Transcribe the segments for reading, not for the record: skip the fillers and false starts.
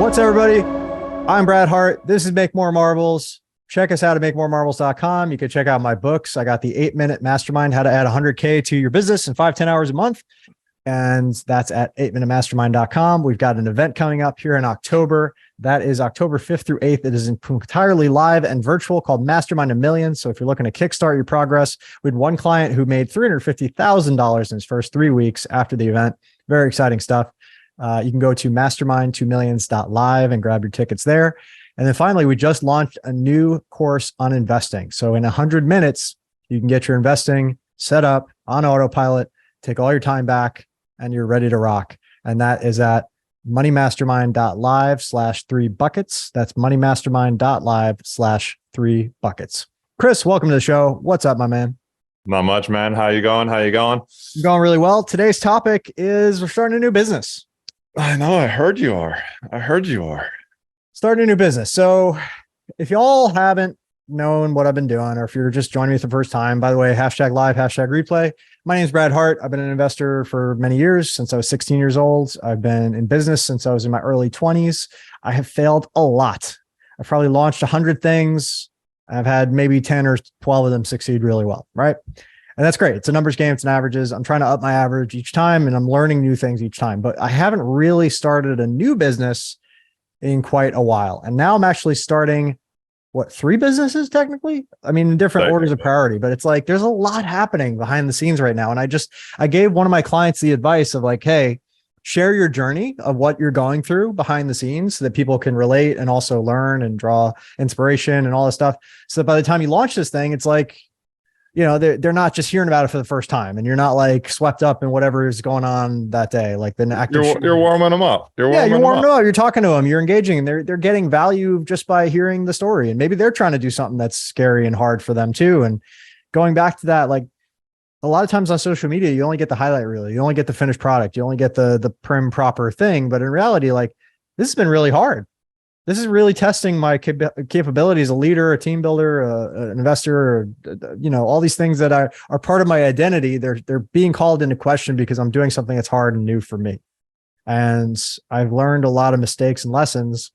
What's up, everybody? I'm Brad Hart. This is Make More Marbles. Check us out at makemoremarbles.com. You can check out my books. I got the 8-minute Mastermind, how to add 100K to your business in 5-10 hours a month. And that's at 8minutemastermind.com. We've got an event coming up here in October. That is October 5th through 8th. It is entirely live and virtual, called Mastermind a Million. So if you're looking to kickstart your progress, we had one client who made $350,000 in his first 3 weeks after the event. Very exciting stuff. You can go to mastermind2millions.live and grab your tickets there. And then finally, we just launched a new course on investing. So in 100 minutes, you can get your investing set up on autopilot, take all your time back, and you're ready to rock. And that is at moneymastermind.live/3buckets. That's moneymastermind.live/3buckets. Chris, welcome to the show. What's up, my man? Not much, man. How you going? How you going? I'm going really well. Today's topic is we're starting a new business. I know. I heard you are. Starting a new business. So if y'all haven't known what I've been doing, or if you're just joining me for the first time, by the way, #live, #replay. My name is Brad Hart. I've been an investor for many years, since I was 16 years old. I've been in business since I was in my early 20s. I have failed a lot. I've probably launched 100 things. I've had maybe 10 or 12 of them succeed really well, right? And that's great. It's a numbers game. It's an averages. I'm trying to up my average each time, and I'm learning new things each time. But I haven't really started a new business in quite a while. And now I'm actually starting, 3 businesses technically? I mean, in different orders of priority, but it's like, there's a lot happening behind the scenes right now. And I gave one of my clients the advice of like, hey, share your journey of what you're going through behind the scenes so that people can relate and also learn and draw inspiration and all this stuff. So that by the time you launch this thing, it's like, you know, they're not just hearing about it for the first time, and you're not like swept up in whatever is going on that day. Like the active, you're warming them up. You're warming them up. You're talking to them. You're engaging, and they're getting value just by hearing the story. And maybe they're trying to do something that's scary and hard for them too. And going back to that, like a lot of times on social media, you only get the highlight reel. You only get the finished product. You only get the prim proper thing. But in reality, like this has been really hard. This is really testing my capabilities, a leader, a team builder, an investor, you know, all these things that are part of my identity. They're being called into question because I'm doing something that's hard and new for me. And I've learned a lot of mistakes and lessons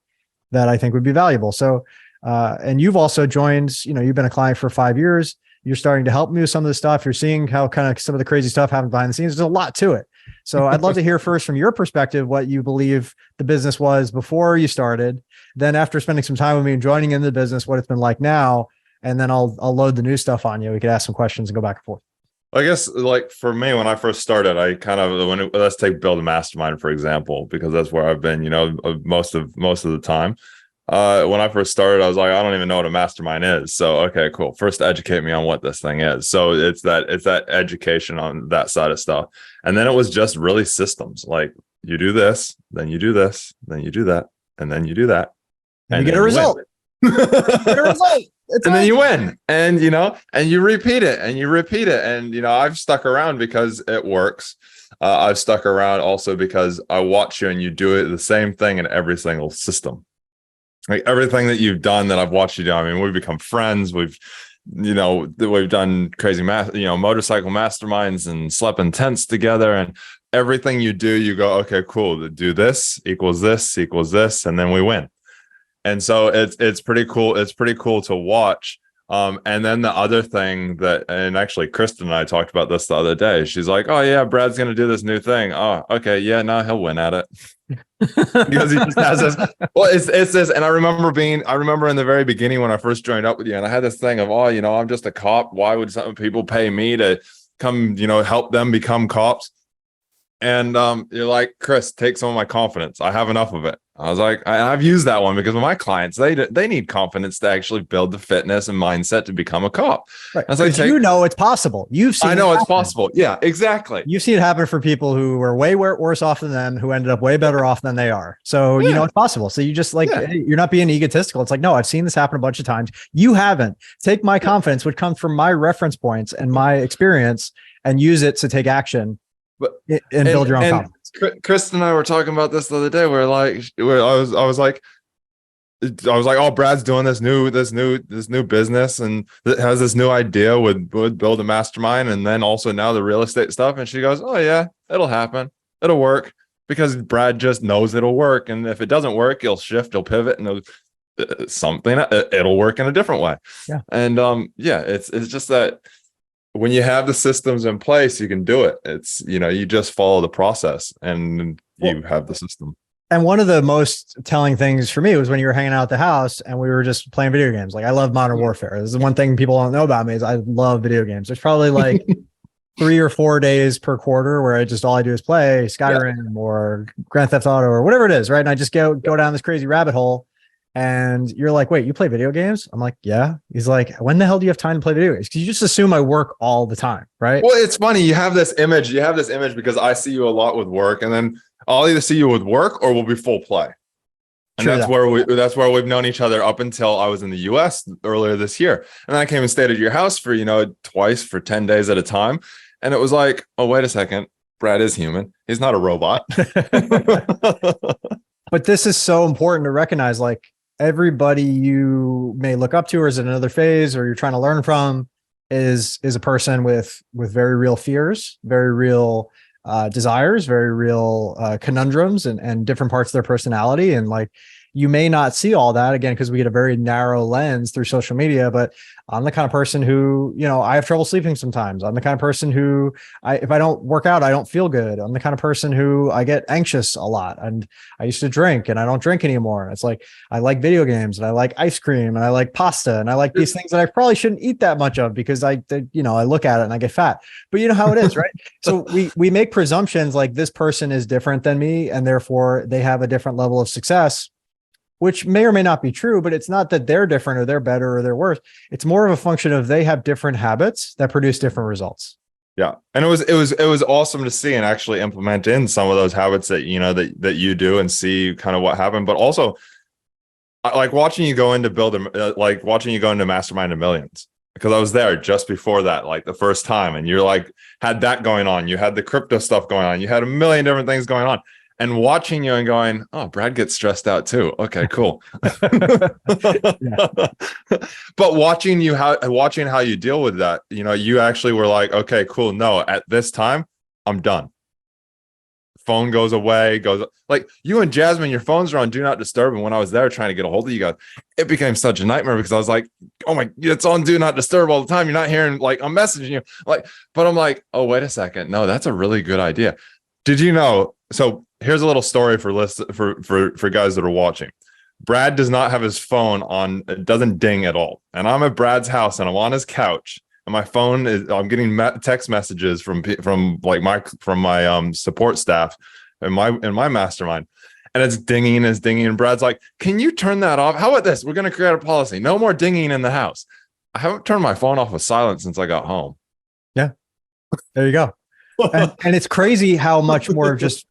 that I think would be valuable. So, and you've also joined, you know, you've been a client for 5 years. You're starting to help me with some of the stuff. You're seeing how kind of some of the crazy stuff happens behind the scenes. There's a lot to it. So I'd love to hear first from your perspective, what you believe the business was before you started. Then after spending some time with me and joining in the business, what it's been like now. And then I'll load the new stuff on you. We could ask some questions and go back and forth. I guess like for me, when I first started, I kind of, let's take Build a Mastermind, for example, because that's where I've been, you know, most of the time. When I first started, I was like, I don't even know what a mastermind is. So, okay, cool. First, educate me on what this thing is. So it's that education on that side of stuff. And then it was just really systems. Like you do this, then you do this, then you do that, and then you do that. And you get a result. And then you win. And, you know, and you repeat it and you repeat it. And, you know, I've stuck around because it works. I've stuck around also because I watch you and you do it the same thing in every single system. Like everything that you've done that I've watched you do. I mean, we've become friends. We've done crazy motorcycle masterminds and slept in tents together, and everything you do, you go, okay, cool. Do this equals this equals this. And then we win. And so it's pretty cool. It's pretty cool to watch. And then the other thing that, and actually Kristen and I talked about this the other day. She's like, oh yeah, Brad's going to do this new thing. Oh, okay. Yeah, no, he'll win at it. Because he just has this. Well, it's this. And I remember in the very beginning when I first joined up with you, and I had this thing of, oh, you know, I'm just a cop. Why would some people pay me to come, you know, help them become cops? And you're like, Chris, take some of my confidence. I have enough of it. I was like, I've used that one because with my clients, they need confidence to actually build the fitness and mindset to become a cop. Right. I was like, you know, it's possible. I know it's possible. Yeah, exactly. You've seen it happen for people who were way worse off than them, who ended up way better off than they are. So, you know, it's possible. So you just like, you're not being egotistical. It's like, no, I've seen this happen a bunch of times. You haven't. Take my confidence, which comes from my reference points and my experience, and use it to take action and build your own confidence. Chris and I were talking about this the other day. I was like, oh, Brad's doing this new business and has this new idea would build a mastermind, and then also now the real estate stuff. And she goes, oh yeah, it'll happen, it'll work. because Brad just knows it'll work. And if it doesn't work, he'll shift, he'll pivot, and it'll work in a different way. Yeah. And it's just that when you have the systems in place, you can do it. It's, you just follow the process and you have the system. And one of the most telling things for me was when you were hanging out at the house and we were just playing video games. Like, I love Modern Warfare. This is one thing people don't know about me, is I love video games. There's probably like 3 or 4 days per quarter where all I do is play Skyrim or Grand Theft Auto or whatever it is, right? And I just go down this crazy rabbit hole. And you're like, wait, you play video games? I'm like, yeah. He's like, when the hell do you have time to play video games? Because you just assume I work all the time, right? Well, it's funny. You have this image because I see you a lot with work, and then I'll either see you with work or we'll be full play. And that's where we've known each other up until I was in the US earlier this year. And then I came and stayed at your house for, twice for 10 days at a time. And it was like, oh, wait a second. Brad is human. He's not a robot. But this is so important to recognize, like, everybody you may look up to or is in another phase or you're trying to learn from is a person with very real fears, very real desires, very real conundrums and different parts of their personality. And like, you may not see all that, again, because we get a very narrow lens through social media, but I'm the kind of person who, I have trouble sleeping sometimes. I'm the kind of person who, if I don't work out, I don't feel good. I'm the kind of person who I get anxious a lot. And I used to drink and I don't drink anymore. It's like, I like video games and I like ice cream and I like pasta and I like these things that I probably shouldn't eat that much of because I look at it and I get fat, but you know how it is, right? So we make presumptions like this person is different than me and therefore they have a different level of success, which may or may not be true, but it's not that they're different or they're better or they're worse. It's more of a function of they have different habits that produce different results. Yeah. And it was awesome to see and actually implement in some of those habits that, that you do and see kind of what happened. But also like watching you go into Mastermind of Millions, because I was there just before that, like the first time, and you're like, had that going on. You had the crypto stuff going on. You had a million different things going on. And watching you and going, oh, Brad gets stressed out too. Okay, cool. But watching how you deal with that, you actually were like, okay, cool. No, at this time, I'm done. Phone goes away, like you and Jasmine, your phones are on Do Not Disturb. And when I was there trying to get a hold of you guys, it became such a nightmare because I was like, oh my, it's on Do Not Disturb all the time. You're not hearing, like, I'm messaging you. Like, but I'm like, oh, wait a second. No, that's a really good idea. Did you know? So here's a little story for guys that are watching. Brad does not have his phone on. It doesn't ding at all. And I'm at Brad's house and I'm on his couch and my phone I'm getting text messages from my support staff in my mastermind. And it's dinging and Brad's like, can you turn that off? How about this? We're going to create a policy. No more dinging in the house. I haven't turned my phone off with silent since I got home. Yeah. There you go. And it's crazy how much more just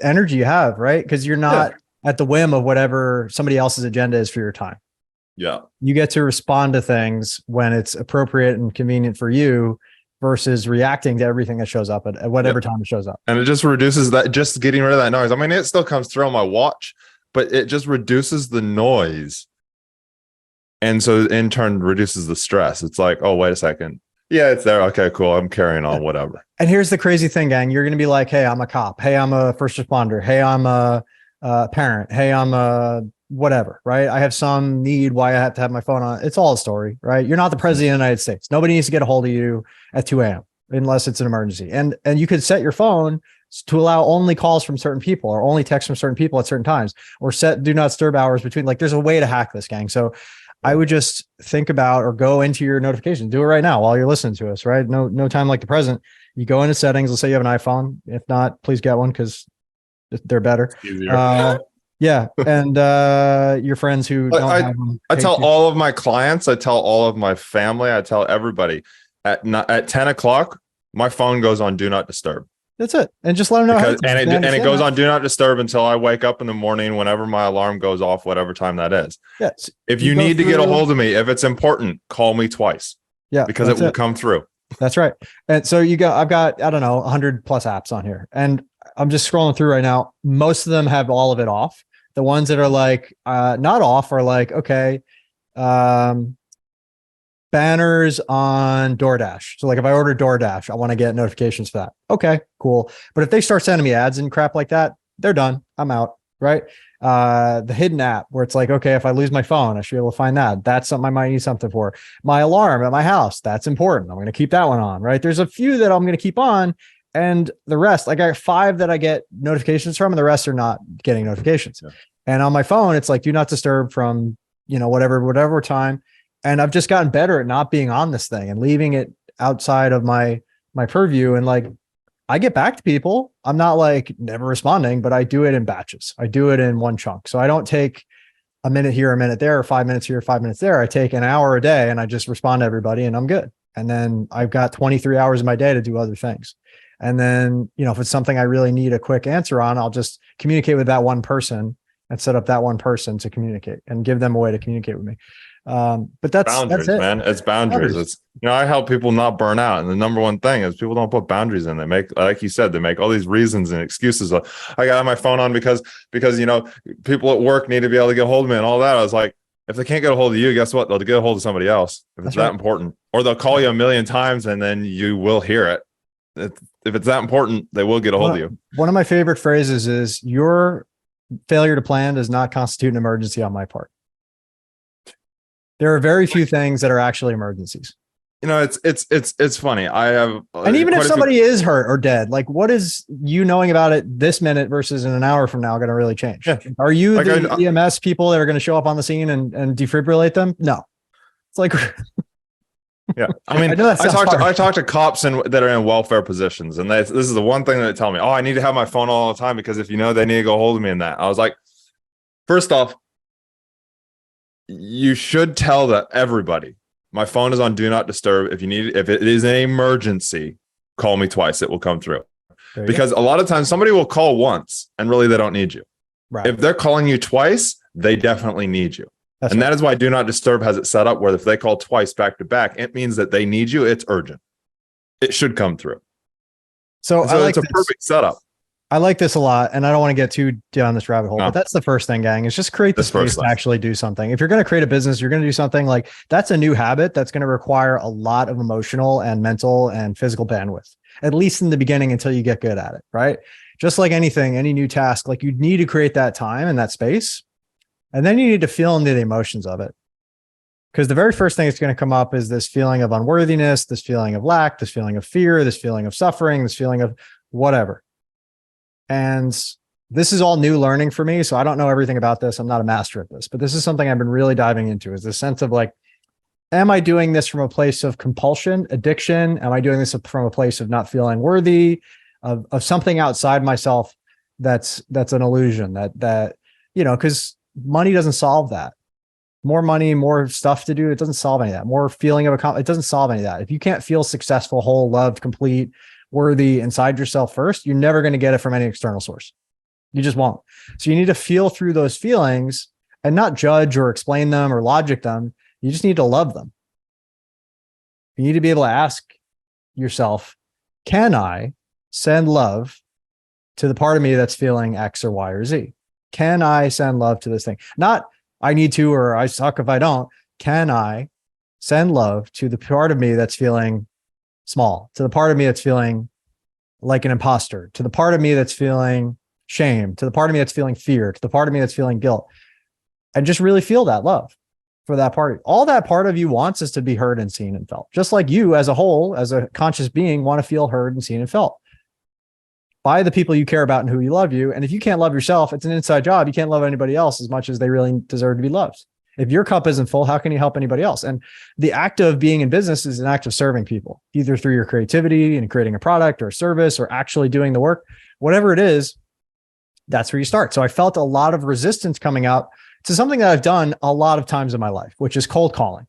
energy you have, right? Because you're not at the whim of whatever somebody else's agenda is for your time. Yeah. You get to respond to things when it's appropriate and convenient for you versus reacting to everything that shows up at whatever time it shows up. And it just reduces that, just getting rid of that noise. I mean, it still comes through on my watch, but it just reduces the noise. And so in turn reduces the stress. It's like, oh, wait a second. Yeah, it's there. Okay, cool. I'm carrying on, whatever. And here's the crazy thing, gang. You're going to be like, hey, I'm a cop. Hey, I'm a first responder. Hey, I'm a parent. Hey, I'm a whatever, right? I have some need why I have to have my phone on. It's all a story, right? You're not the president of the United States. Nobody needs to get a hold of you at 2 a.m. unless it's an emergency. And you could set your phone to allow only calls from certain people or only texts from certain people at certain times, or set do not disturb hours between. Like, there's a way to hack this, gang. So I would just think about or go into your notifications. Do it right now while you're listening to us, right? No time like the present. You go into settings. Let's say you have an iPhone. If not, please get one because they're better. Yeah. And your friends who don't have them. I tell all of my clients, I tell all of my family, I tell everybody at 10 o'clock, my phone goes on Do Not Disturb. That's it. And just let them know. And it goes on Do Not Disturb until I wake up in the morning, whenever my alarm goes off, whatever time that is. Yes. If you need to get a hold of me, if it's important, call me twice. Yeah. Because it will come through. That's right. And so I've got, I don't know, 100 plus apps on here, and I'm just scrolling through right now. Most of them have all of it off. The ones that are like, not off are like, okay, banners on DoorDash. So like if I order DoorDash, I want to get notifications for that. Okay, cool. But if they start sending me ads and crap like that, they're done. I'm out. Right. The hidden app where it's like, okay, if I lose my phone, I should be able to find that. That's something I might need something for. My alarm at my house, that's important. I'm going to keep that one on. Right. There's a few that I'm going to keep on. And the rest, like I got 5 that I get notifications from, and the rest are not getting notifications. Yeah. And on my phone, it's like do not disturb from, whatever time. And I've just gotten better at not being on this thing and leaving it outside of my purview. And like, I get back to people. I'm not like never responding, but I do it in batches. I do it in one chunk. So I don't take a minute here, a minute there, or 5 minutes here, 5 minutes there. I take an hour a day and I just respond to everybody and I'm good. And then I've got 23 hours of my day to do other things. And then, if it's something I really need a quick answer on, I'll just communicate with that one person and set up that one person to communicate and give them a way to communicate with me. But that's boundaries, that's it. Man. It's boundaries. It's, I help people not burn out. And the number one thing is people don't put boundaries in. They make, like you said, they make all these reasons and excuses. I got my phone on because, people at work need to be able to get a hold of me and all that. I was like, if they can't get a hold of you, guess what? They'll get a hold of somebody else if it's that important, or they'll call you a million times and then you will hear it. If it's that important, they will get a hold of you. One of my favorite phrases is your failure to plan does not constitute an emergency on my part. There are very few things that are actually emergencies. It's funny. I have, and even if somebody is hurt or dead, like what is you knowing about it this minute versus in an hour from now going to really change? Yeah. Are you like the EMS people that are going to show up on the scene and defibrillate them? No. It's like, yeah. I mean, I talk to cops that are in welfare positions, and this is the one thing that they tell me. Oh, I need to have my phone all the time because if they need to go hold of me in that. I was like, first off, you should tell that everybody, my phone is on do not disturb. If it is an emergency, call me twice. It will come through. Because a lot of times somebody will call once and really they don't need you. Right. If they're calling you twice, they definitely need you. That's and right. That is why do not disturb has it set up where if they call twice back to back, it means that they need you. It's urgent. It should come through. So it's a perfect setup. I like this a lot, and I don't want to get too down this rabbit hole, but that's the first thing, gang, is just create the space to actually do something. If you're going to create a business, you're going to do something like that's a new habit that's going to require a lot of emotional and mental and physical bandwidth, at least in the beginning until you get good at it, right? Just like anything, any new task, like you need to create that time and that space, and then you need to feel into the emotions of it. Because the very first thing that's going to come up is this feeling of unworthiness, this feeling of lack, this feeling of fear, this feeling of suffering, this feeling of whatever. And this is all new learning for me. So I don't know everything about this. I'm not a master at this, but this is something I've been really diving into, is the sense of like, am I doing this from a place of compulsion, addiction? Am I doing this from a place of not feeling worthy, of something outside myself that's an illusion that, because money doesn't solve that. More money, more stuff to do. It doesn't solve any of that. More feeling of it doesn't solve any of that. If you can't feel successful, whole, loved, complete, worthy inside yourself first, you're never going to get it from any external source. You just won't. So you need to feel through those feelings and not judge or explain them or logic them. You just need to love them. You need to be able to ask yourself, can I send love to the part of me that's feeling X or Y or Z? Can I send love to this thing? Not I need to, or I suck if I don't. Can I send love to the part of me that's feeling small, to the part of me that's feeling like an imposter, to the part of me that's feeling shame, to the part of me that's feeling fear, to the part of me that's feeling guilt, and just really feel that love for that part. All that part of you wants is to be heard and seen and felt, just like you as a whole, as a conscious being, want to feel heard and seen and felt by the people you care about and who you love you. And if you can't love yourself, it's an inside job. You can't love anybody else as much as they really deserve to be loved. If your cup isn't full, how can you help anybody else? And the act of being in business is an act of serving people, either through your creativity and creating a product or a service or actually doing the work, whatever it is, that's where you start. So I felt a lot of resistance coming up to something that I've done a lot of times in my life, which is cold calling,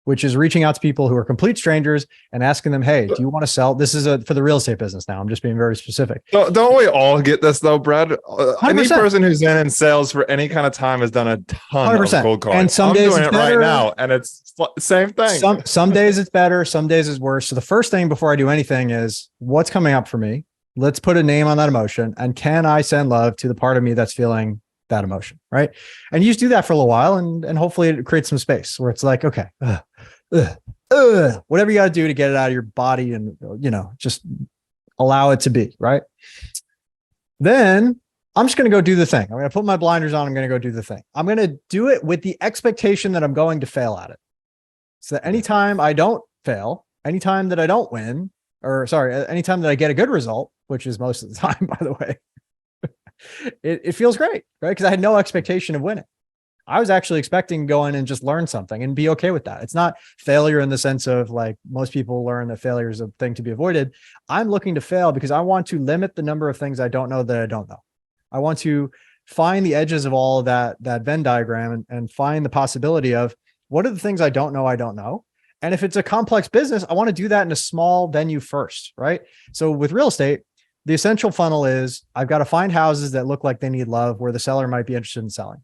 which is reaching out to people who are complete strangers and asking them, hey, do you want to sell? This is for the real estate business now. I'm just being very specific. Don't we all get this though, Brad? 100%. Any person who's in sales for any kind of time has done a ton 100%. Of cold calling. And some days doing it's it better. Right now, and it's the same thing. Some days it's better, some days it's worse. So the first thing before I do anything is what's coming up for me. Let's put a name on that emotion. And can I send love to the part of me that's feeling that emotion? Right. And you just do that for a little while and hopefully it creates some space where it's like, okay, whatever you got to do to get it out of your body and, just allow it to be, right? Then I'm just going to go do the thing. I'm going to put my blinders on. I'm going to go do the thing. I'm going to do it with the expectation that I'm going to fail at it. So that anytime I don't fail, anytime that I don't win, anytime that I get a good result, which is most of the time, by the way, it feels great, right? Because I had no expectation of winning. I was actually expecting to go in and just learn something and be okay with that. It's not failure in the sense of like most people learn that failure is a thing to be avoided. I'm looking to fail because I want to limit the number of things I don't know that I don't know. I want to find the edges of all of that Venn diagram and find the possibility of what are the things I don't know. And if it's a complex business, I want to do that in a small venue first, right? So with real estate, the essential funnel is I've got to find houses that look like they need love where the seller might be interested in selling.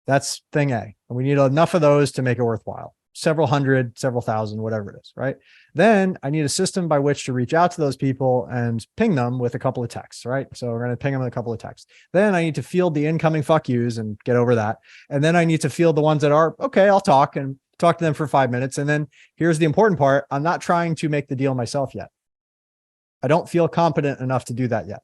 That's thing A. And we need enough of those to make it worthwhile. Several hundred, several thousand, whatever it is, right? Then I need a system by which to reach out to those people and ping them with a couple of texts, right? So we're going to ping them with a couple of texts. Then I need to field the incoming fuck yous and get over that. And then I need to field the ones that are, okay, I'll talk to them for 5 minutes. And then here's the important part. I'm not trying to make the deal myself yet. I don't feel competent enough to do that yet.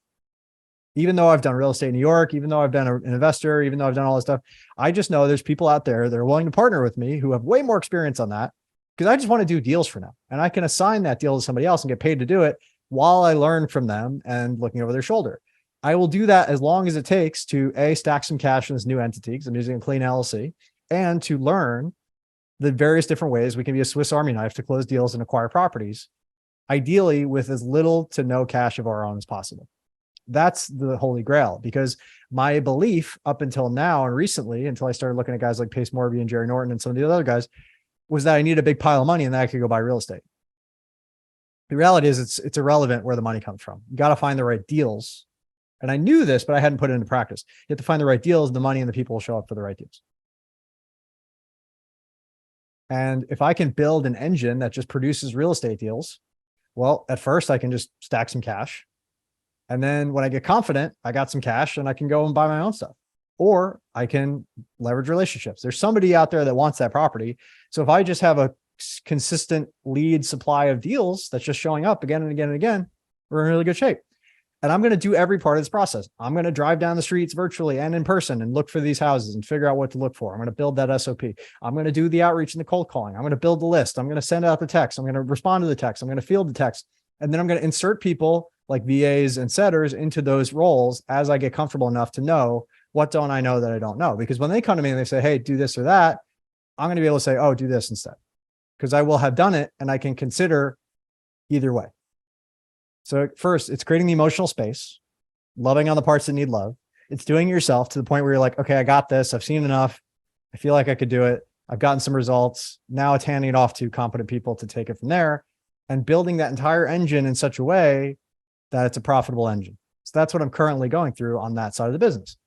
Even though I've done real estate in New York, even though I've been an investor, even though I've done all this stuff, I just know there's people out there that are willing to partner with me who have way more experience on that because I just want to do deals for now. And I can assign that deal to somebody else and get paid to do it while I learn from them and looking over their shoulder. I will do that as long as it takes to stack some cash in this new entity because I'm using a clean LLC and to learn the various different ways we can be a Swiss Army knife to close deals and acquire properties, ideally with as little to no cash of our own as possible. That's the holy grail, because my belief up until now and recently, until I started looking at guys like Pace Morby and Jerry Norton and some of the other guys, was that I need a big pile of money and that I could go buy real estate. The reality is it's irrelevant where the money comes from. You got to find the right deals. And I knew this, but I hadn't put it into practice. You have to find the right deals, the money and the people will show up for the right deals. And if I can build an engine that just produces real estate deals, well, at first I can just stack some cash. And then when I get confident, I got some cash and I can go and buy my own stuff, or I can leverage relationships. There's somebody out there that wants that property. So if I just have a consistent lead supply of deals that's just showing up again and again and again, we're in really good shape. And I'm going to do every part of this process. I'm going to drive down the streets virtually and in person and look for these houses and figure out what to look for. I'm going to build that SOP. I'm going to do the outreach and the cold calling. I'm going to build the list. I'm going to send out the text. I'm going to respond to the text. I'm going to field the text. And then I'm going to insert people like VAs and setters into those roles as I get comfortable enough to know what don't I know that I don't know. Because when they come to me and they say, hey, do this or that, I'm going to be able to say, oh, do this instead. Because I will have done it and I can consider either way. So first, it's creating the emotional space, loving on the parts that need love. It's doing it yourself to the point where you're like, okay, I got this. I've seen enough. I feel like I could do it. I've gotten some results. Now it's handing it off to competent people to take it from there and building that entire engine in such a way that it's a profitable engine. So that's what I'm currently going through on that side of the business.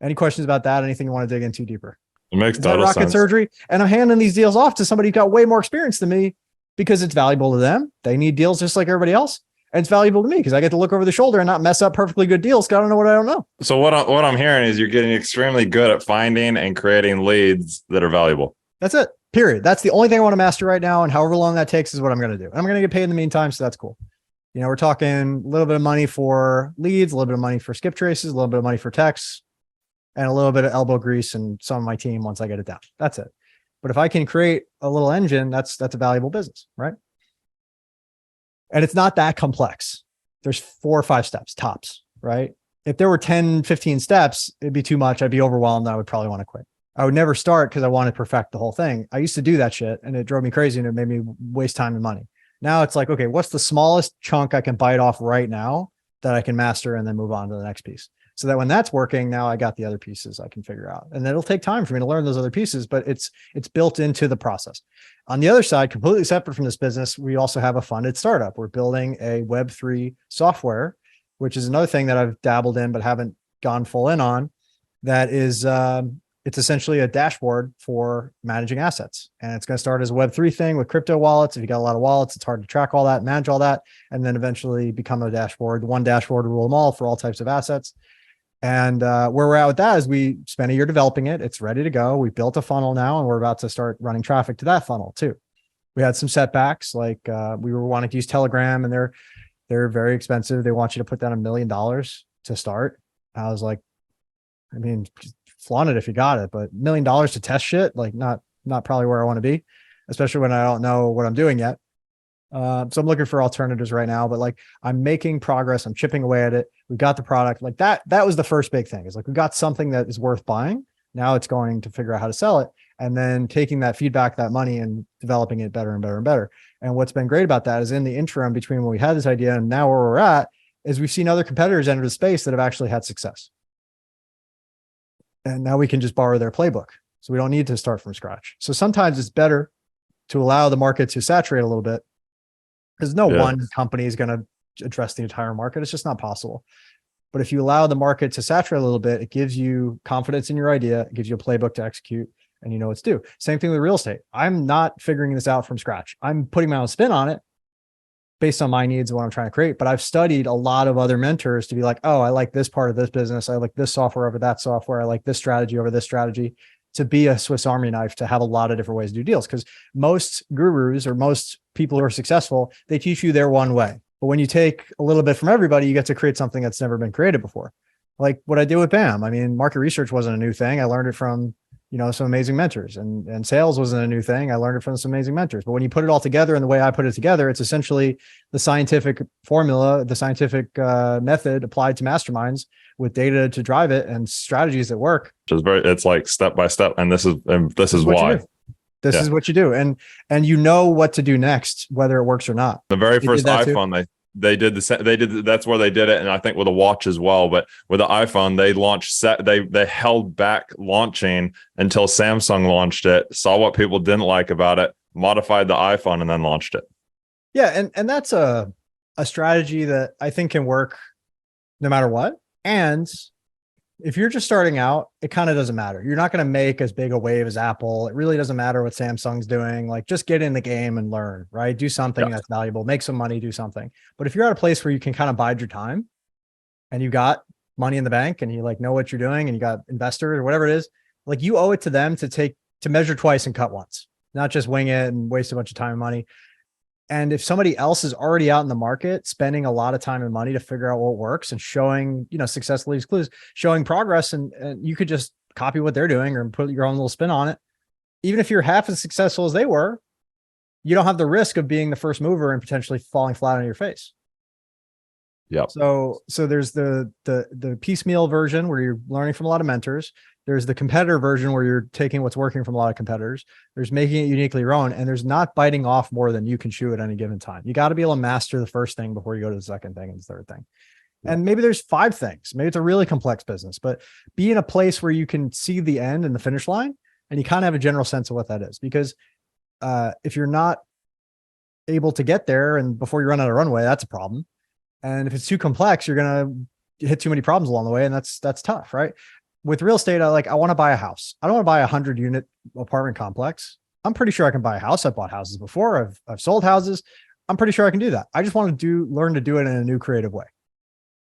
Any questions about that? Anything you want to dig into deeper? It makes total rocket sense. Surgery. And I'm handing these deals off to somebody who got way more experience than me because it's valuable to them. They need deals just like everybody else. And it's valuable to me because I get to look over the shoulder and not mess up perfectly good deals because I don't know what I don't know. So what I'm hearing is you're getting extremely good at finding and creating leads that are valuable. That's it. Period. That's the only thing I want to master right now. And however long that takes is what I'm going to do. And I'm going to get paid in the meantime. So that's cool. You know, we're talking a little bit of money for leads, a little bit of money for skip traces, a little bit of money for texts, and a little bit of elbow grease and some of my team once I get it down. That's it. But if I can create a little engine, that's a valuable business, right? And it's not that complex. There's 4 or 5 steps tops, right? If there were 10, 15 steps, it'd be too much. I'd be overwhelmed. I would probably want to quit. I would never start because I want to perfect the whole thing. I used to do that shit and it drove me crazy and it made me waste time and money. Now it's like, okay, what's the smallest chunk I can bite off right now that I can master and then move on to the next piece? So that when that's working, now I got the other pieces I can figure out. And it'll take time for me to learn those other pieces, but it's built into the process. On the other side, completely separate from this business, we also have a funded startup. We're building a Web3 software, which is another thing that I've dabbled in, but haven't gone full in on. That is, it's essentially a dashboard for managing assets. And it's going to start as a Web3 thing with crypto wallets. If you got a lot of wallets, it's hard to track all that, manage all that, and then eventually become a dashboard, one dashboard to rule them all for all types of assets. And where we're at with that is we spent a year developing it. It's ready to go. We built a funnel now, and we're about to start running traffic to that funnel too. We had some setbacks, like we were wanting to use Telegram, and they're very expensive. They want you to put down $1 million to start. I was like, I mean, just flaunt it if you got it, but $1 million to test shit, like not probably where I want to be, especially when I don't know what I'm doing yet. So I'm looking for alternatives right now, but like I'm making progress. I'm chipping away at it. We got the product like that. That was the first big thing. Is like, we got something that is worth buying. Now it's going to figure out how to sell it, and then taking that feedback, that money, and developing it better and better and better. And what's been great about that is in the interim between when we had this idea and now where we're at is we've seen other competitors enter the space that have actually had success. And now we can just borrow their playbook. So we don't need to start from scratch. So sometimes it's better to allow the market to saturate a little bit, because no one company is going to address the entire market. It's just not possible. But if you allow the market to saturate a little bit, it gives you confidence in your idea. It gives you a playbook to execute, and you know what to do. Same thing with real estate. I'm not figuring this out from scratch. I'm putting my own spin on it based on my needs and what I'm trying to create. But I've studied a lot of other mentors to be like, oh, I like this part of this business. I like this software over that software. I like this strategy over this strategy, to be a Swiss Army knife, to have a lot of different ways to do deals. Because most gurus or most people who are successful, they teach you their one way. But when you take a little bit from everybody, you get to create something that's never been created before. Like what I did with BAM. I mean, market research wasn't a new thing. I learned it from, some amazing mentors, and sales wasn't a new thing. I learned it from some amazing mentors. But when you put it all together in the way I put it together, it's essentially the scientific formula, the scientific method applied to masterminds with data to drive it and strategies that work. It's like step by step. And this is why. This is what you do. And you know what to do next, whether it works or not. The very first iPhone, they did that's where they did it. And I think with a watch as well, but with the iPhone, they launched they held back launching until Samsung launched it, saw what people didn't like about it, modified the iPhone, and then launched it. Yeah. And that's a strategy that I think can work no matter what. And if you're just starting out, it kind of doesn't matter. You're not going to make as big a wave as Apple. It really doesn't matter what Samsung's doing. Like, just get in the game and learn, right? Do something that's valuable, make some money, do something. But if you're at a place where you can kind of bide your time and you got money in the bank and you like know what you're doing and you got investors or whatever it is, like you owe it to them to measure twice and cut once, not just wing it and waste a bunch of time and money. And if somebody else is already out in the market, spending a lot of time and money to figure out what works and showing, success leaves clues, showing progress, and you could just copy what they're doing or put your own little spin on it. Even if you're half as successful as they were, you don't have the risk of being the first mover and potentially falling flat on your face. Yeah. So there's the piecemeal version where you're learning from a lot of mentors. There's the competitor version where you're taking what's working from a lot of competitors. There's making it uniquely your own, and there's not biting off more than you can chew at any given time. You got to be able to master the first thing before you go to the second thing and the third thing. Yeah. And maybe there's 5 things. Maybe it's a really complex business, but be in a place where you can see the end and the finish line, and you kind of have a general sense of what that is. Because if you're not able to get there and before you run out of runway, that's a problem. And if it's too complex, you're going to hit too many problems along the way. And that's tough, right? With real estate, I want to buy a house. I don't want to buy a 100-unit apartment complex. I'm pretty sure I can buy a house. I've bought houses before. I've sold houses. I'm pretty sure I can do that. I just want to learn to do it in a new creative way.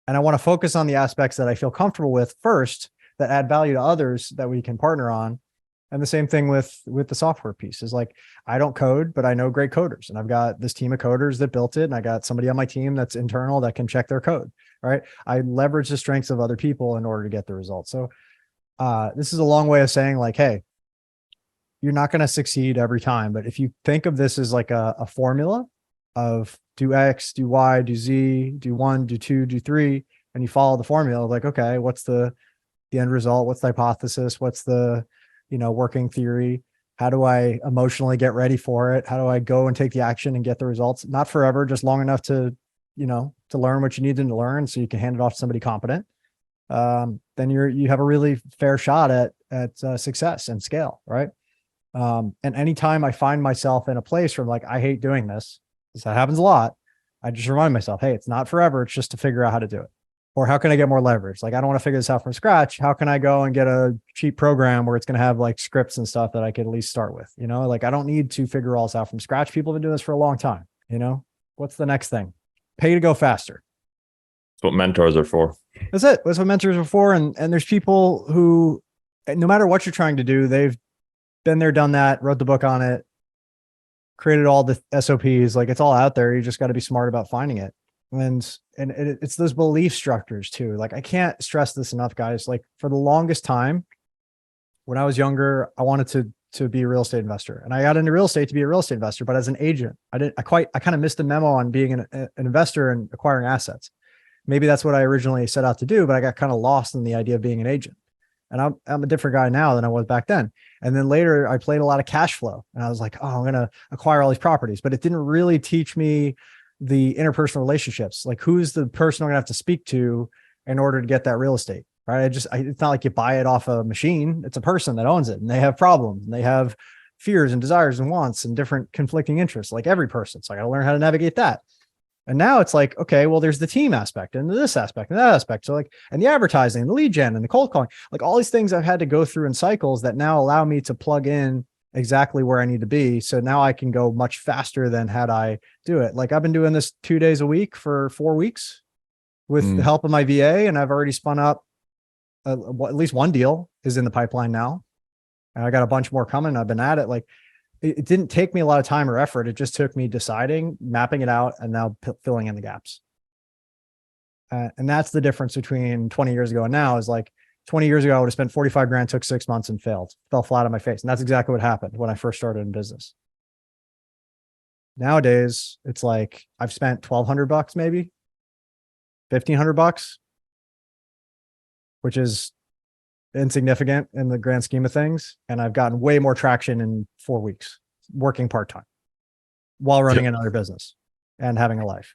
And I want to focus on the aspects that I feel comfortable with first, that add value to others that we can partner on. And the same thing with the software piece is like, I don't code, but I know great coders, and I've got this team of coders that built it. And I got somebody on my team that's internal that can check their code. Right. I leverage the strengths of other people in order to get the results. So this is a long way of saying like, hey, you're not going to succeed every time. But if you think of this as like a formula of do X, do Y, do Z, do 1, do 2, do 3, and you follow the formula, like, okay, what's the end result? What's the hypothesis? What's the, working theory? How do I emotionally get ready for it? How do I go and take the action and get the results? Not forever, just long enough to learn what you need to learn so you can hand it off to somebody competent. Then you have a really fair shot at success and scale, right? And anytime I find myself in a place where I'm like, I hate doing this, because that happens a lot, I just remind myself, hey, it's not forever. It's just to figure out how to do it. Or how can I get more leverage? Like, I don't want to figure this out from scratch. How can I go and get a cheap program where it's going to have like scripts and stuff that I could at least start with? Like, I don't need to figure all this out from scratch. People have been doing this for a long time. What's the next thing? Pay to go faster. That's what mentors are for. That's it. That's what mentors are for. And there's people who, no matter what you're trying to do, they've been there, done that, wrote the book on it. created all the SOPs. Like it's all out there. You just got to be smart about finding it. And it's those belief structures too. Like I can't stress this enough, guys. Like for the longest time, when I was younger, I wanted to be a real estate investor, and I got into real estate to be a real estate investor. But as an agent, I kind of missed the memo on being an investor and acquiring assets. Maybe that's what I originally set out to do, but I got kind of lost in the idea of being an agent. And I'm a different guy now than I was back then. And then later I played a lot of cash flow, and I was like, oh, I'm going to acquire all these properties, but it didn't really teach me the interpersonal relationships. Like who's the person I'm gonna have to speak to in order to get that real estate, right? It's not like you buy it off a machine. It's a person that owns it, and they have problems, and they have fears and desires and wants and different conflicting interests, like every person. So I got to learn how to navigate that. And now it's like, okay, well, there's the team aspect and this aspect and that aspect. So like, and the advertising, the lead gen and the cold calling, like all these things I've had to go through in cycles that now allow me to plug in exactly where I need to be. So now I can go much faster than had I do it. Like I've been doing this 2 days a week for 4 weeks with the help of my VA. And I've already spun up at least one deal is in the pipeline now. And I got a bunch more coming. I've been at it. Like it didn't take me a lot of time or effort. It just took me deciding, mapping it out, and now filling in the gaps. And that's the difference between 20 years ago and now. Is like 20 years ago, I would have spent 45 grand, took 6 months and failed, fell flat on my face. And that's exactly what happened when I first started in business. Nowadays, it's like I've spent $1,200 maybe, $1,500, which is insignificant in the grand scheme of things. And I've gotten way more traction in 4 weeks, working part-time while running another business and having a life.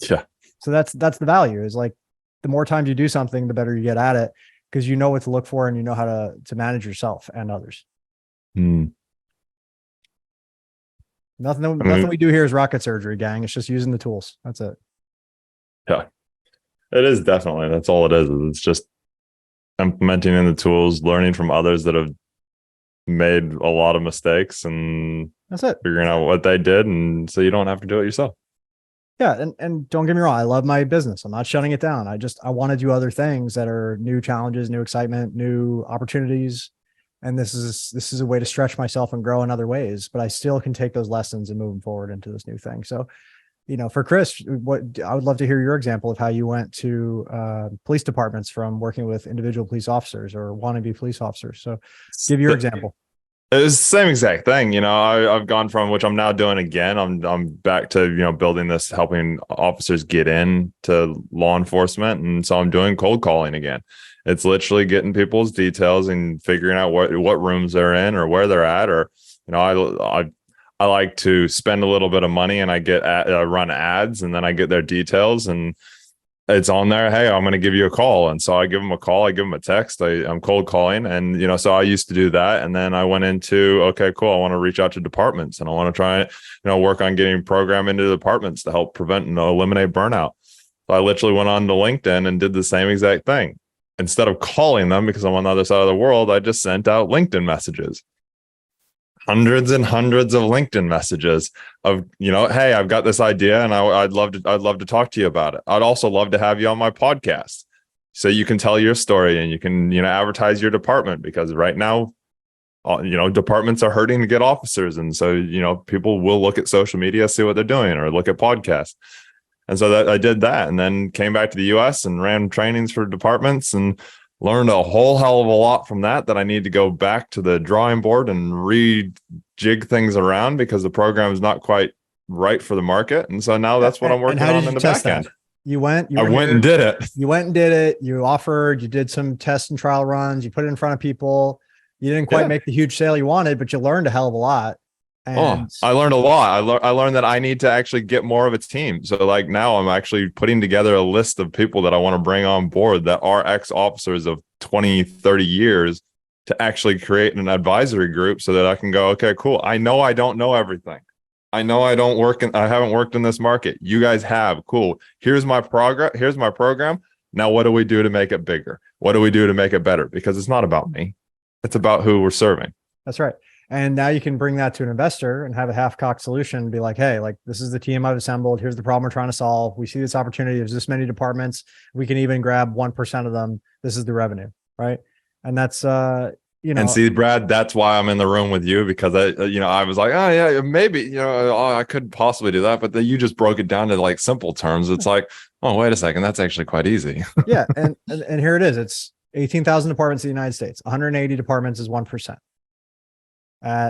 Yeah. So that's the value, is like the more times you do something, the better you get at it, because you know what to look for and you know how to manage yourself and others. Nothing we do here is rocket surgery, gang. It's just using the tools. That's it. Yeah, it is definitely. That's all it is. It's just implementing in the tools, learning from others that have made a lot of mistakes, and that's it. Figuring out what they did, and so you don't have to do it yourself. Yeah. And don't get me wrong, I love my business. I'm not shutting it down. I want to do other things that are new challenges, new excitement, new opportunities. And this is a way to stretch myself and grow in other ways, but I still can take those lessons and move them forward into this new thing. So, for Chris, I would love to hear your example of how you went to police departments from working with individual police officers or wanting to be police officers. So give your example. It was the same exact thing. I've gone from, which I'm now doing again. I'm back to, building this, helping officers get into law enforcement. And so I'm doing cold calling again. It's literally getting people's details and figuring out what rooms they're in or where they're at. Or, I like to spend a little bit of money and I run ads, and then I get their details and it's on there. Hey, I'm going to give you a call. And so I give them a call. I give them a text. I'm cold calling. And, so I used to do that. And then I went into, okay, cool. I want to reach out to departments, and I want to try, work on getting program into the departments to help prevent and eliminate burnout. So I literally went on to LinkedIn and did the same exact thing. Instead of calling them because I'm on the other side of the world, I just sent out LinkedIn messages. Hundreds and hundreds of LinkedIn messages of, hey, I've got this idea and I'd love to talk to you about it. I'd also love to have you on my podcast so you can tell your story and you can, advertise your department, because right now, departments are hurting to get officers. And so, people will look at social media, see what they're doing, or look at podcasts. And so that I did that, and then came back to the US and ran trainings for departments and learned a whole hell of a lot from that I need to go back to the drawing board and rejig things around, because the program is not quite right for the market. And so now that's what I'm working on in the back end. I went and did it. You went and did it. You offered, you did some test and trial runs. You put it in front of people. You didn't quite make the huge sale you wanted, but you learned a hell of a lot. And I learned a lot. I learned that I need to actually get more of a team. So like now I'm actually putting together a list of people that I want to bring on board that are ex-officers of 20, 30 years, to actually create an advisory group so that I can go, okay, cool. I know I don't know everything. I know I haven't worked in this market. You guys have. Cool. Here's my progress. Here's my program. Now, what do we do to make it bigger? What do we do to make it better? Because it's not about me. It's about who we're serving. That's right. And now you can bring that to an investor and have a half-cocked solution and be like, hey, like this is the team I've assembled. Here's the problem we're trying to solve. We see this opportunity. There's this many departments. We can even grab 1% of them. This is the revenue, right? And that's, And see, Brad, that's why I'm in the room with you, because I was like, oh yeah, maybe, I could possibly do that. But then you just broke it down to like simple terms. It's like, oh, wait a second. That's actually quite easy. Yeah. And here it is. It's 18,000 departments in the United States. 180 departments is 1%.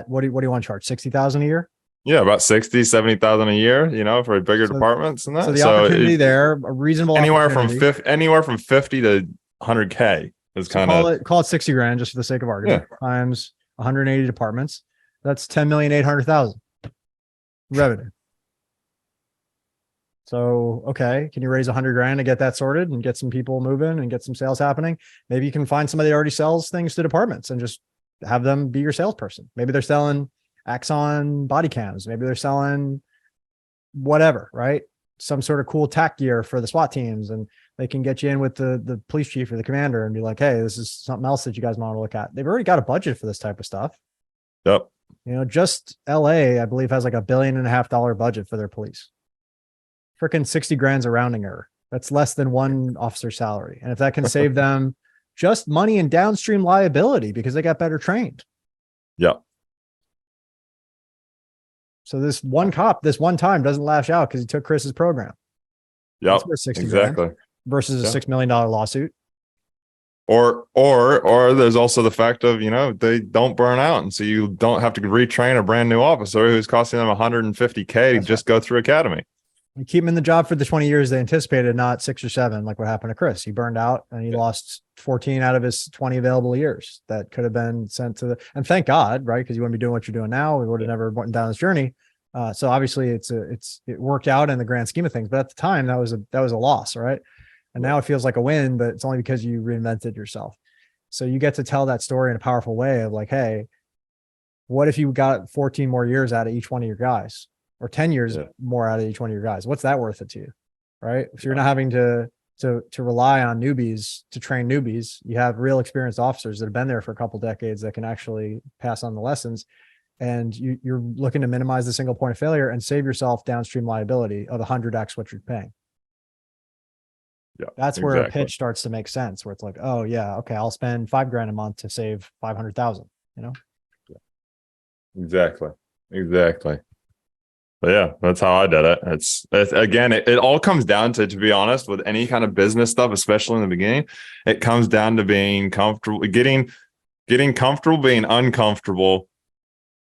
What do you want to charge? 60,000 a year? Yeah, about 60, 70,000 a year, for bigger departments and that. So the opportunity there, a reasonable anywhere from 50 to 100K is kind of call it 60 grand just for the sake of argument, times 180 departments. That's 10,800,000 revenue. So, okay, can you raise 100 grand to get that sorted and get some people moving and get some sales happening? Maybe you can find somebody that already sells things to departments and just have them be your salesperson. Maybe they're selling Axon body cams. Maybe they're selling whatever, right? Some sort of cool tack gear for the SWAT teams, and they can get you in with the police chief or the commander and be like, hey, this is something else that you guys want to look at. They've already got a budget for this type of stuff. Yep. Just LA, I believe, has like $1.5 billion budget for their police. Freaking 60 grand's a rounding error. That's less than one officer's salary. And if that can save them just money and downstream liability because they got better trained. Yep. So this one cop, this one time doesn't lash out because he took Chris's program. Yeah, exactly. Versus a $6 million lawsuit. Or there's also the fact of, they don't burn out. And so you don't have to retrain a brand new officer who's costing them 150K to just go through academy. You keep him in the job for the 20 years they anticipated, not 6 or 7, like what happened to Chris. He burned out and he lost 14 out of his 20 available years that could have been sent to and thank God, right? Because you wouldn't be doing what you're doing now. We would have never went down this journey. So obviously it worked out in the grand scheme of things, but at the time that was a loss, right? And now it feels like a win, but it's only because you reinvented yourself. So you get to tell that story in a powerful way of like, hey, what if you got 14 more years out of each one of your guys? Or 10 years more out of each one of your guys? What's that worth it to you? Right. So you're not having to rely on newbies to train newbies. You have real experienced officers that have been there for a couple decades that can actually pass on the lessons. And you're looking to minimize the single point of failure and save yourself downstream liability of 100x what you're paying. Yeah, that's where a pitch starts to make sense, where it's like, oh yeah, okay, I'll spend $5 grand a month to save 500,000, Exactly. But yeah, that's how I did it. It's again, it all comes down to be honest, with any kind of business stuff, especially in the beginning, it comes down to being comfortable, getting comfortable, being uncomfortable,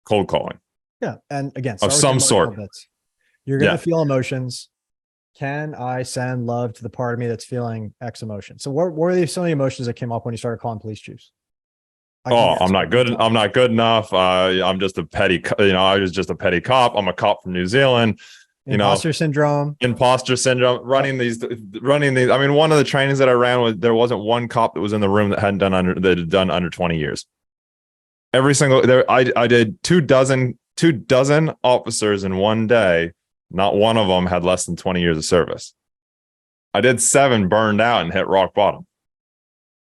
cold calling. Yeah. And again, of some sort. You're going to feel emotions. Can I send love to the part of me that's feeling X emotion? So what were some of the emotions that came up when you started calling police chiefs? I'm not good. I'm not good enough. I'm just a petty, I was just a petty cop. I'm a cop from New Zealand. Imposter syndrome. Running these. I mean, one of the trainings that I ran was there wasn't one cop that was in the room that had done under 20 years. Every single there, I did 24 officers in one day. Not one of them had less than 20 years of service. I did 7 burned out and hit rock bottom.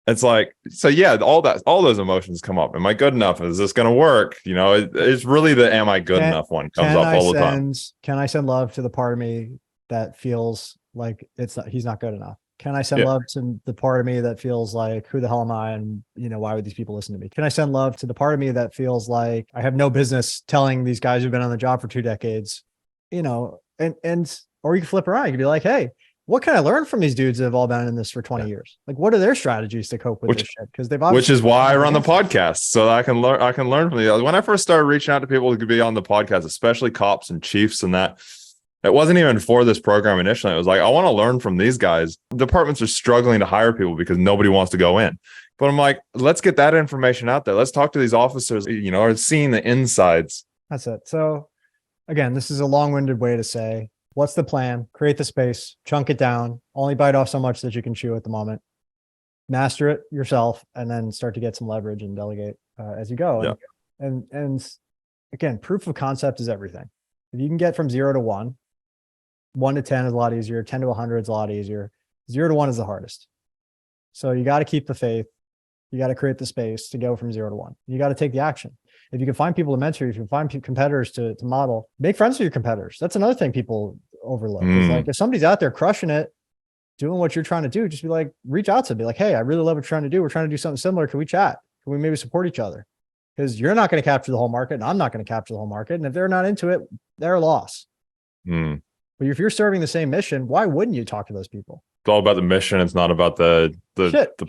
It's like, so yeah, all those emotions come up. Am I good enough? Is this going to work? It's really the am I good enough one comes up all the time. Can I send love to the part of me that feels like he's not good enough? Can I send love to the part of me that feels like, who the hell am I? And why would these people listen to me? Can I send love to the part of me that feels like I have no business telling these guys who've been on the job for 2 decades, or you can flip around. You can be like, hey, what can I learn from these dudes that have all been in this for 20 years? Like, what are their strategies to cope with this shit? Because which is why I run the podcast, so that I can learn from the. When I first started reaching out to people who could be on the podcast, especially cops and chiefs, and that it wasn't even for this program initially. It was like, I want to learn from these guys. Departments are struggling to hire people because nobody wants to go in. But I'm like, let's get that information out there. Let's talk to these officers, are seeing the insides. That's it. So again, this is a long-winded way to say, what's the plan? Create the space, chunk it down, only bite off so much that you can chew at the moment, master it yourself, and then start to get some leverage and delegate as you go. Yeah. And again, proof of concept is everything. If you can get from 0 to 1, 1 to 10 is a lot easier. 10 to 100 is a lot easier. 0 to 1 is the hardest. So you got to keep the faith. You got to create the space to go from 0 to 1. You got to take the action. If you can find people to mentor, if you can find competitors to model, make friends with your competitors. That's another thing people overlook. It's like, if somebody's out there crushing it, doing what you're trying to do, just be like, reach out to them, be like, hey, I really love what you're trying to do. We're trying to do something similar. Can we chat? Can we maybe support each other? Because you're not going to capture the whole market and I'm not going to capture the whole market. And if they're not into it, they're a loss. Mm. But if you're serving the same mission, why wouldn't you talk to those people? It's all about the mission. It's not about the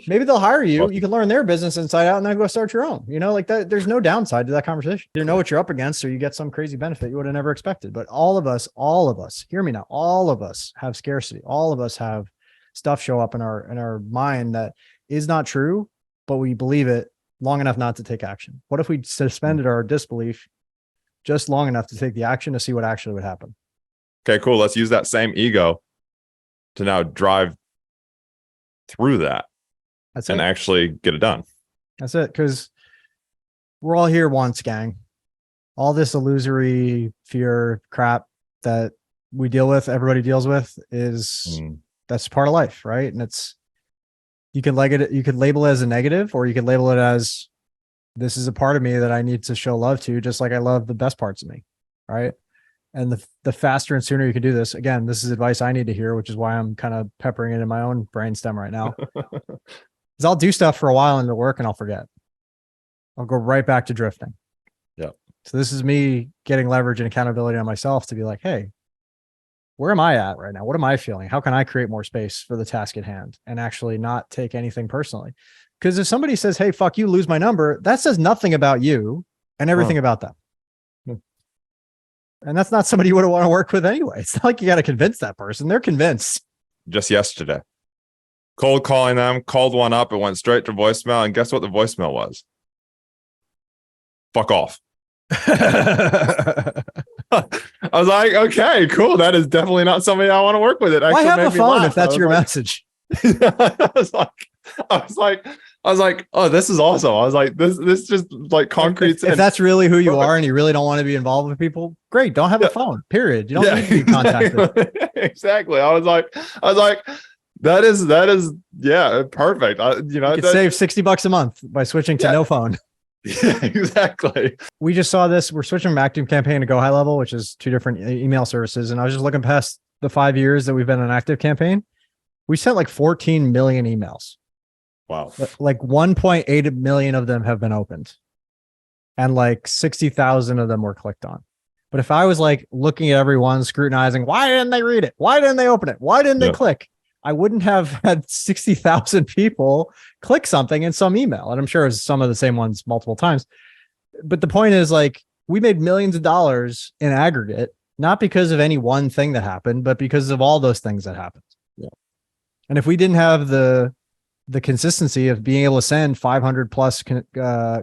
maybe they'll hire you. You can learn their business inside out and then go start your own, like that. There's no downside to that conversation. You know what you're up against, or you get some crazy benefit you would have never expected. But all of us, hear me now. All of us have scarcity. All of us have stuff show up in our mind that is not true, but we believe it long enough not to take action. What if we suspended our disbelief just long enough to take the action to see what actually would happen? Okay, cool. Let's use that same ego to now drive through that. That's and it. Actually get it done. That's it. Because we're all here once, gang. All this illusory fear crap that we deal with, everybody deals with, is that's part of life, right? And you can label it as a negative, or you could label it as, this is a part of me that I need to show love to, just like I love the best parts of me, right? And the faster and sooner you can do this, again, this is advice I need to hear, which is why I'm kind of peppering it in my own brainstem right now. Is I'll do stuff for a while into work and I'll forget. I'll go right back to drifting. Yeah. So this is me getting leverage and accountability on myself to be like, hey, where am I at right now? What am I feeling? How can I create more space for the task at hand and actually not take anything personally? Because if somebody says, hey, fuck you, lose my number, that says nothing about you and everything about them. And that's not somebody you would want to work with anyway. It's not like you got to convince that person. They're convinced. Just yesterday, cold calling them, called one up, it went straight to voicemail. And guess what the voicemail was? Fuck off. I was like, okay, cool. That is definitely not somebody I want to work with. It actually why have a phone if that's your message? I was like, oh, this is awesome. I was like, this just like concrete. If that's really who you are and you really don't want to be involved with people, great. Don't have a phone, period. You don't need to be contacted. Exactly. I was like, that is, yeah, perfect. You could save $60 a month by switching to no phone. Yeah, exactly. We just saw this. We're switching from Active Campaign to Go High Level, which is two different email services. And I was just looking past the 5 years that we've been on Active Campaign. We sent like 14 million emails. Wow. Like 1.8 million of them have been opened. And like 60,000 of them were clicked on. But if I was like looking at everyone, scrutinizing, why didn't they read it? Why didn't they open it? Why didn't they click? I wouldn't have had 60,000 people click something in some email. And I'm sure it's some of the same ones multiple times. But the point is, like, we made millions of dollars in aggregate, not because of any one thing that happened, but because of all those things that happened. Yeah. And if we didn't have the consistency of being able to send 500 plus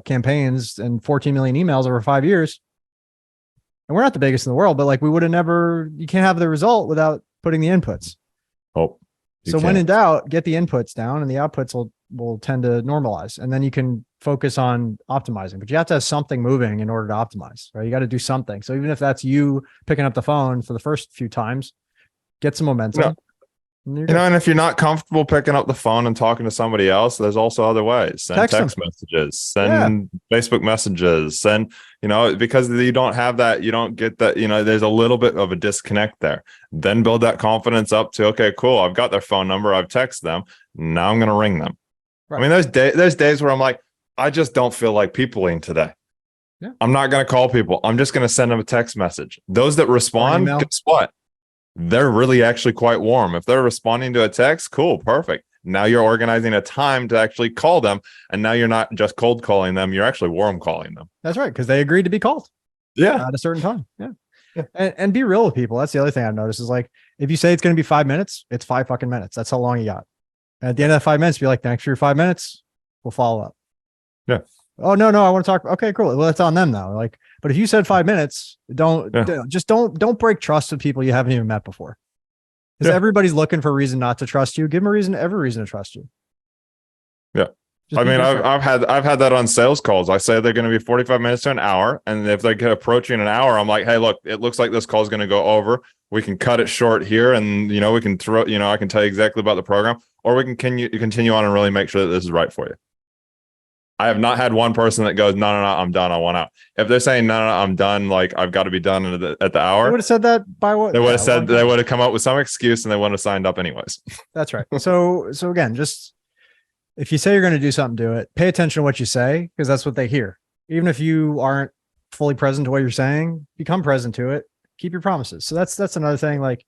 campaigns and 14 million emails over 5 years, and we're not the biggest in the world, but like, we would have never, you can't have the result without putting the inputs. Oh, so when in doubt, get the inputs down and the outputs will tend to normalize, and then you can focus on optimizing. But you have to have something moving in order to optimize, right? You got to do something. So even if that's you picking up the phone for the first few times, get some momentum. And if you're not comfortable picking up the phone and talking to somebody else, there's also other ways. Send text messages, send Facebook messages, send, because you don't have that, you don't get that, there's a little bit of a disconnect there. Then build that confidence up to, okay, cool, I've got their phone number, I've texted them, now I'm going to ring them. Right. I mean, there's days where I'm like, I just don't feel like peopling today. Yeah. I'm not going to call people. I'm just going to send them a text message. Those that respond, guess what? They're really actually quite warm. If they're responding to a text, cool, perfect. Now you're organizing a time to actually call them. And now you're not just cold calling them. You're actually warm calling them. That's right. Because they agreed to be called. Yeah. At a certain time. Yeah. And be real with people. That's the other thing I've noticed is, like, if you say it's going to be 5 minutes, it's 5 fucking minutes. That's how long you got. And at the end of that 5 minutes, be like, thanks for your 5 minutes. We'll follow up. Yeah. Oh, no, I want to talk. Okay, cool. Well, it's on them now. Like, but if you said 5 minutes, don't break trust with people you haven't even met before. Because everybody's looking for a reason not to trust you. Give them every reason to trust you. Yeah. I've had that on sales calls. I say they're going to be 45 minutes to an hour. And if they get approaching an hour, I'm like, hey, look, it looks like this call is going to go over. We can cut it short here. And, we can throw, I can tell you exactly about the program, or we can continue on and really make sure that this is right for you. I have not had one person that goes, no, I'm done. I want out. If they're saying, no, I'm done, like, I've got to be done at the hour. They would have said that by what? They would have said, they would have come up with some excuse and they wouldn't have signed up anyways. That's right. So again, just if you say you're going to do something, do it. Pay attention to what you say, because that's what they hear. Even if you aren't fully present to what you're saying, become present to it. Keep your promises. So that's another thing. Like,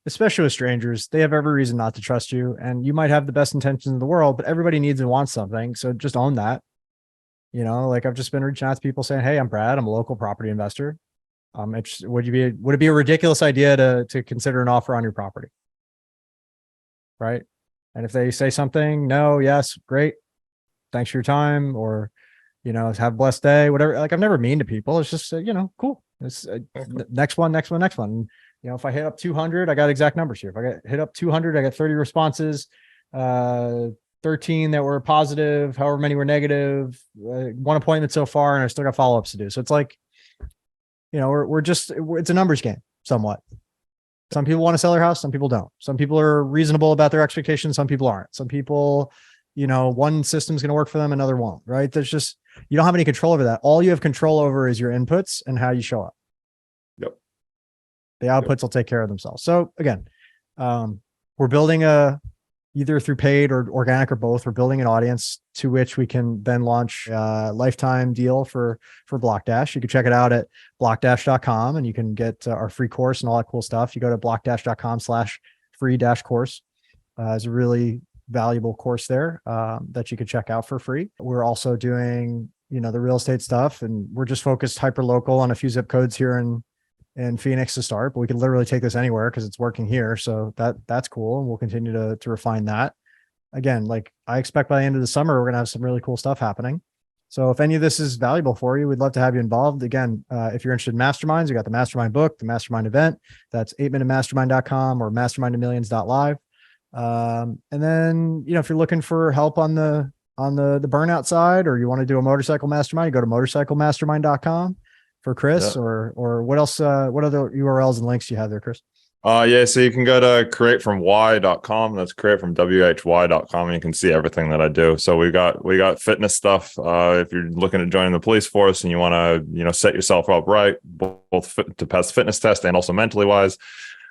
especially with strangers, they have every reason not to trust you, and you might have the best intentions in the world, but everybody needs and wants something. So just own that. You know, like I've just been reaching out to people saying, "Hey, I'm Brad. I'm a local property investor. Would it be a ridiculous idea to consider an offer on your property?" Right. And if they say something, no, yes, great. Thanks for your time. Or, you know, have a blessed day, whatever. Like, I've never mean to people. It's just, you know, cool. It's next one. And, you know, if I hit up 200, I got exact numbers here. If I hit up 200, I got 30 responses, 13 that were positive, however many were negative, one appointment so far, and I still got follow-ups to do. So it's like, you know, it's a numbers game somewhat. Some people want to sell their house. Some people don't. Some people are reasonable about their expectations. Some people aren't. Some people, you know, one system's going to work for them, another won't, right? You don't have any control over that. All you have control over is your inputs and how you show up. Yep. The outputs will take care of themselves. So again, we're building either through paid or organic or both. We're building an audience to which we can then launch a lifetime deal for Blockdash. You can check it out at blockdash.com, and you can get our free course and all that cool stuff. You go to blockdash.com/free-course. It's a really valuable course there that you could check out for free. We're also doing, you know, the real estate stuff, and we're just focused hyper local on a few zip codes here in Phoenix to start, but we can literally take this anywhere because it's working here. So that's cool. And we'll continue to refine that. Again, like, I expect by the end of the summer, we're going to have some really cool stuff happening. So if any of this is valuable for you, we'd love to have you involved. Again, if you're interested in masterminds, you got the mastermind book, the mastermind event. That's 8minutemastermind.com or mastermindofmillions.live. And then, you know, if you're looking for help on the burnout side, or you want to do a motorcycle mastermind, you go to motorcyclemastermind.com for Chris. Yeah. Or what else, what other URLs and links do you have there, Chris? Yeah, so you can go to createfromwhy.com. That's createfromwhy.com, and you can see everything that I do. So we got fitness stuff. If you're looking at joining the police force and you want to, you know, set yourself up right, both to pass the fitness test and also mentally wise.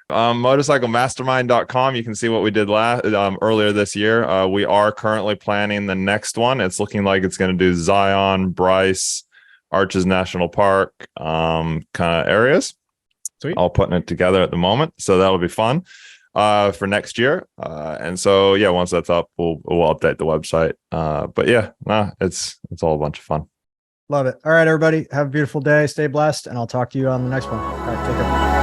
Motorcyclemastermind.com. You can see what we did earlier this year. We are currently planning the next one. It's looking like it's going to do Zion, Bryce, Arches National Park, kind of areas. Sweet. All putting it together at the moment. So that'll be fun for next year. And so, yeah, once that's up, we'll update the website. But yeah, it's all a bunch of fun. Love it. All right, everybody, have a beautiful day. Stay blessed, and I'll talk to you on the next one. All right, take care.